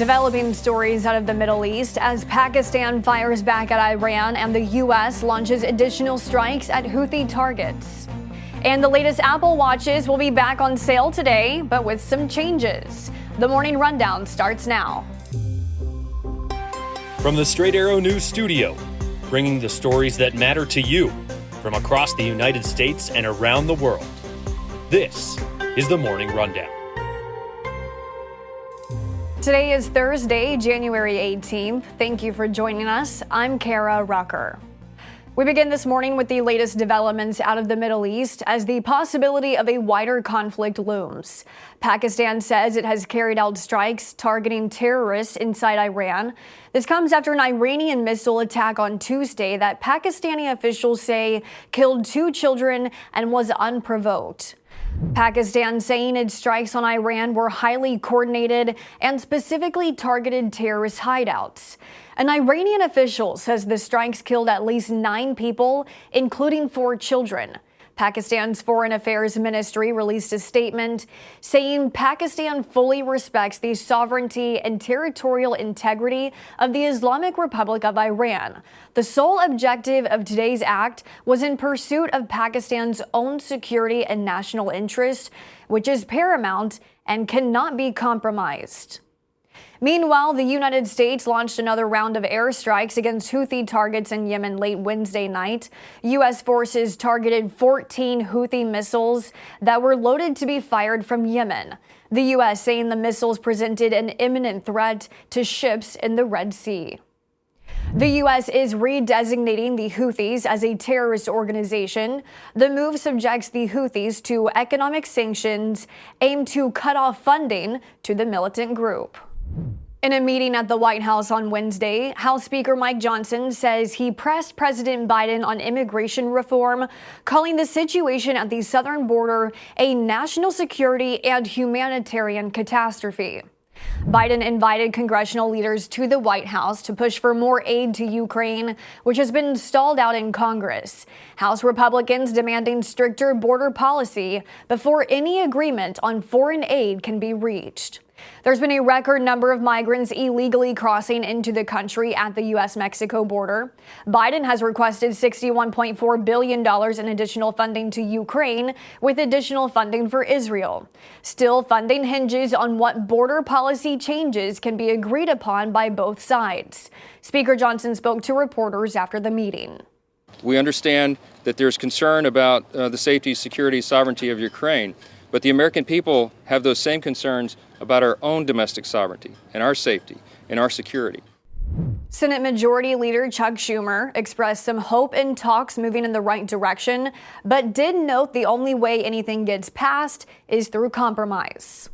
Developing stories out of the Middle East as Pakistan fires back at Iran and the U.S. launches additional strikes at Houthi targets. And the latest Apple Watches will be back on sale today, but with some changes. The Morning Rundown starts now. From the Straight Arrow News Studio, bringing the stories that matter to you from across the United States and around the world. This is the Morning Rundown. Today is Thursday, January 18th. Thank you for joining us. I'm Kara Rucker. We begin this morning with the latest developments out of the Middle East as the possibility of a wider conflict looms. Pakistan says it has carried out strikes targeting terrorists inside Iran. This comes after an Iranian missile attack on Tuesday that Pakistani officials say killed 2 children and was unprovoked. Pakistan saying its strikes on Iran were highly coordinated and specifically targeted terrorist hideouts. An Iranian official says the strikes killed at least 9 people, including 4 children. Pakistan's Foreign Affairs Ministry released a statement saying Pakistan fully respects the sovereignty and territorial integrity of the Islamic Republic of Iran. The sole objective of today's act was in pursuit of Pakistan's own security and national interest, which is paramount and cannot be compromised. Meanwhile, the United States launched another round of airstrikes against Houthi targets in Yemen late Wednesday night. U.S. forces targeted 14 Houthi missiles that were loaded to be fired from Yemen. The U.S. saying the missiles presented an imminent threat to ships in the Red Sea. The U.S. is redesignating the Houthis as a terrorist organization. The move subjects the Houthis to economic sanctions aimed to cut off funding to the militant group. In a meeting at the White House on Wednesday, House Speaker Mike Johnson says he pressed President Biden on immigration reform, calling the situation at the southern border a national security and humanitarian catastrophe. Biden invited congressional leaders to the White House to push for more aid to Ukraine, which has been stalled out in Congress. House Republicans demanding stricter border policy before any agreement on foreign aid can be reached. There's been a record number of migrants illegally crossing into the country at the U.S.-Mexico border. Biden has requested $61.4 billion in additional funding to Ukraine, with additional funding for Israel. Still, funding hinges on what border policy changes can be agreed upon by both sides. Speaker Johnson spoke to reporters after the meeting. We understand that there's concern about the safety, security, sovereignty of Ukraine, but the American people have those same concerns about our own domestic sovereignty and our safety and our security. Senate Majority Leader Chuck Schumer expressed some hope in talks moving in the right direction, but did note the only way anything gets passed is through compromise.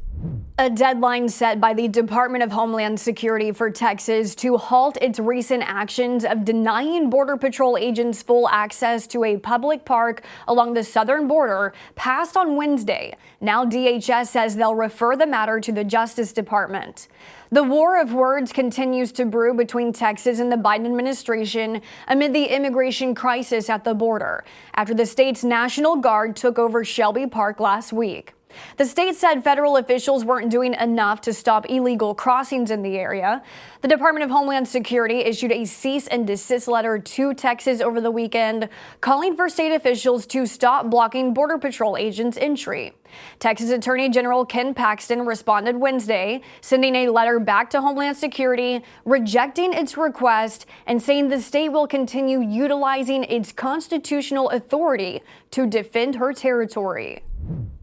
A deadline set by the Department of Homeland Security for Texas to halt its recent actions of denying Border Patrol agents full access to a public park along the southern border passed on Wednesday. Now DHS says they'll refer the matter to the Justice Department. The war of words continues to brew between Texas and the Biden administration amid the immigration crisis at the border, after the state's National Guard took over Shelby Park last week. The state said federal officials weren't doing enough to stop illegal crossings in the area. The Department of Homeland Security issued a cease and desist letter to Texas over the weekend, calling for state officials to stop blocking Border Patrol agents' entry. Texas Attorney General Ken Paxton responded Wednesday, sending a letter back to Homeland Security, rejecting its request and saying the state will continue utilizing its constitutional authority to defend her territory.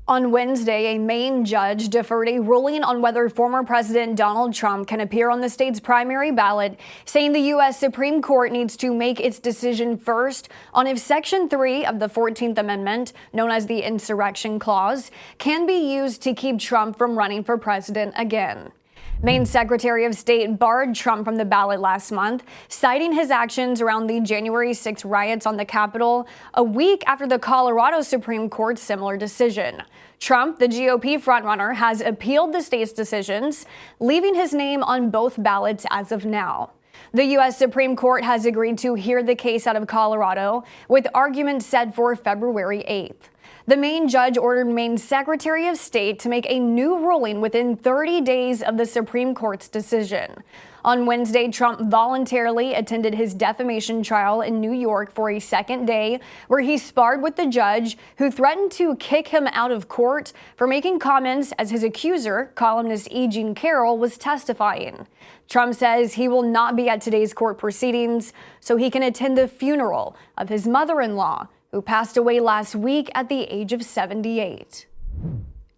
On Wednesday, a Maine judge deferred a ruling on whether former President Donald Trump can appear on the state's primary ballot, saying the U.S. Supreme Court needs to make its decision first on if Section 3 of the 14th Amendment, known as the Insurrection Clause, can be used to keep Trump from running for president again. Maine Secretary of State barred Trump from the ballot last month, citing his actions around the January 6 riots on the Capitol, a week after the Colorado Supreme Court's similar decision. Trump, the GOP frontrunner, has appealed the state's decisions, leaving his name on both ballots as of now. The U.S. Supreme Court has agreed to hear the case out of Colorado, with arguments set for February 8th. The Maine judge ordered Maine's Secretary of State to make a new ruling within 30 days of the Supreme Court's decision. On Wednesday, Trump voluntarily attended his defamation trial in New York for a second day, where he sparred with the judge, who threatened to kick him out of court for making comments as his accuser, columnist E. Jean Carroll, was testifying. Trump says he will not be at today's court proceedings so he can attend the funeral of his mother-in-law, who passed away last week at the age of 78.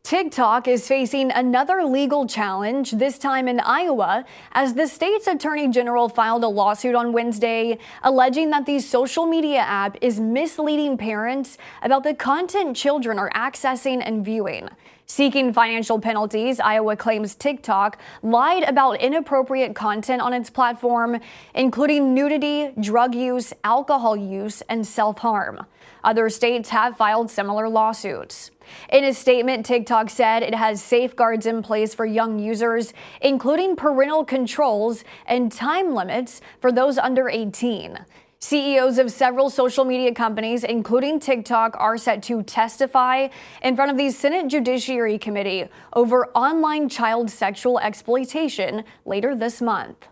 TikTok is facing another legal challenge, this time in Iowa, as the state's attorney general filed a lawsuit on Wednesday alleging that the social media app is misleading parents about the content children are accessing and viewing. Seeking financial penalties, Iowa claims TikTok lied about inappropriate content on its platform, including nudity, drug use, alcohol use, and self-harm. Other states have filed similar lawsuits. In a statement, TikTok said it has safeguards in place for young users, including parental controls and time limits for those under 18. CEOs of several social media companies, including TikTok, are set to testify in front of the Senate Judiciary Committee over online child sexual exploitation later this month.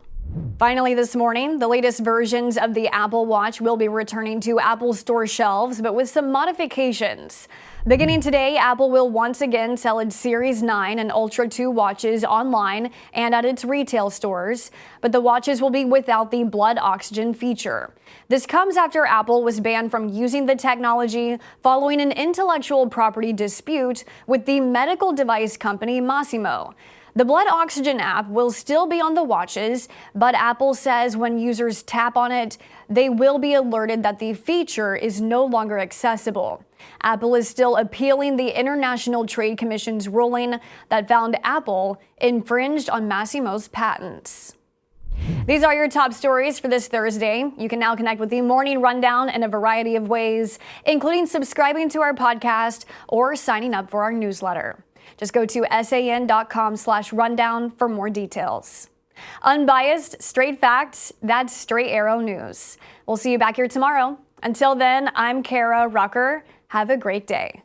Finally this morning, the latest versions of the Apple Watch will be returning to Apple Store shelves, but with some modifications. Beginning today, Apple will once again sell its Series 9 and Ultra 2 watches online and at its retail stores, but the watches will be without the blood oxygen feature. This comes after Apple was banned from using the technology following an intellectual property dispute with the medical device company Masimo. The blood oxygen app will still be on the watches, but Apple says when users tap on it, they will be alerted that the feature is no longer accessible. Apple is still appealing the International Trade Commission's ruling that found Apple infringed on Masimo's patents. These are your top stories for this Thursday. You can now connect with the Morning Rundown in a variety of ways, including subscribing to our podcast or signing up for our newsletter. Just go to san.com/rundown for more details. Unbiased, straight facts, that's Straight Arrow News. We'll see you back here tomorrow. Until then, I'm Kara Rucker. Have a great day.